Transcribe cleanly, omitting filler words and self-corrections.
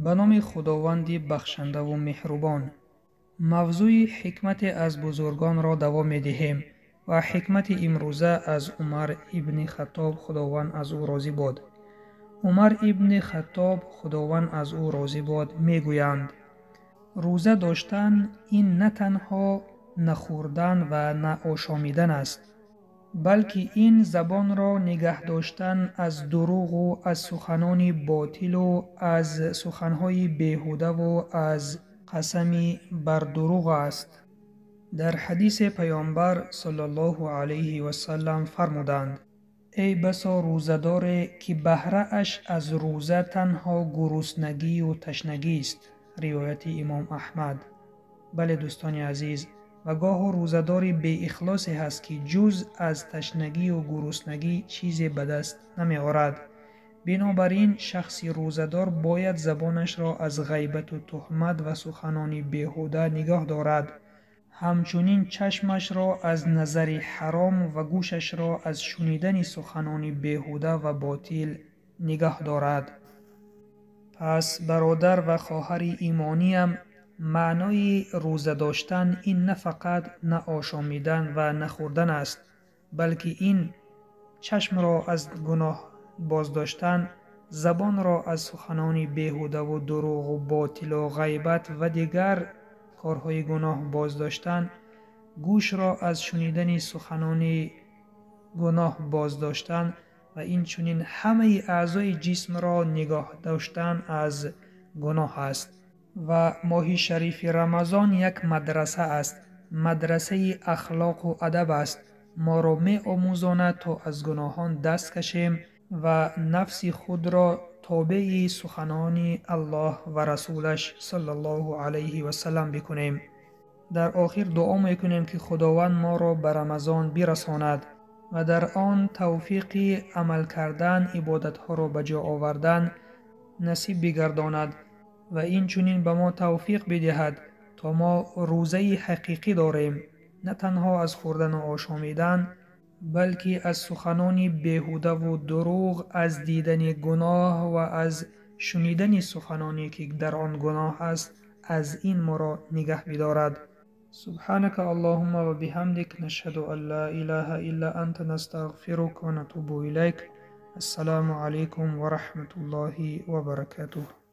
به نام خداوند بخشنده و مهربان. موضوع حکمت از بزرگان را دوام می‌دهیم و حکمت امروزه از عمر ابن خطاب خداوند از او راضی باد. عمر ابن خطاب خداوند از او راضی باد میگویند: روزه داشتن این نه تنها نخوردن و نه آشامیدن است، بلکه این زبان را نگه داشتن از دروغ و از سخنان باطل و از سخنهای بیهوده و از قسم بر دروغ است. در حدیث پیامبر صلی الله علیه و سلم فرمودند: ای بسا روزه‌دار که بهره اش از روزه تنها گرسنگی و تشنگی است. روایت امام احمد. بله دوستان عزیز، و گاه روزه‌داری بی اخلاصی هست که جز از تشنگی و گرسنگی چیزی به دست نمی آورد. بنابراین شخص روزه‌دار باید زبانش را از غیبت و تهمت و سخنان بیهوده نگاه دارد. همچنین چشمش را از نظر حرام و گوشش را از شنیدن سخنان بیهوده و باطل نگاه دارد. پس برادر و خواهر ایمانیم، معنای روزه داشتن این نه فقط نه آشامیدن و نه خوردن است، بلکه این چشم را از گناه بازداشتن، زبان را از سخنان بیهوده و دروغ و باطل و غیبت و دیگر کارهای گناه بازداشتن، گوش را از شنیدن سخنان گناه بازداشتن و این چنین همه اعضای جسم را نگاه داشتن از گناه است. و ماه شریف رمضان یک مدرسه است، مدرسه اخلاق و ادب است. ما را می آموزاند تا از گناهان دست کشیم و نفس خود را تابع سخنان الله و رسولش صلی الله علیه و سلم بکنیم. در آخر دعا میکنیم که خداوند ما را به رمضان برساند و در آن توفیق عمل کردن، عبادت ها را به جا آوردن نصیب بگرداند و این چنین به ما توفیق بدهد تا ما روزه حقیقی داریم، نه تنها از خوردن و آشامیدن، بلکه از سخنان بیهوده و دروغ، از دیدن گناه و از شنیدن سخنانی که در آن گناه است، از این ما را نگه بدارد. سبحانك اللهم و بحمدك نشهد ان لا اله الا انت نستغفرك و نتوب الیک. السلام علیکم و رحمت الله و برکاته.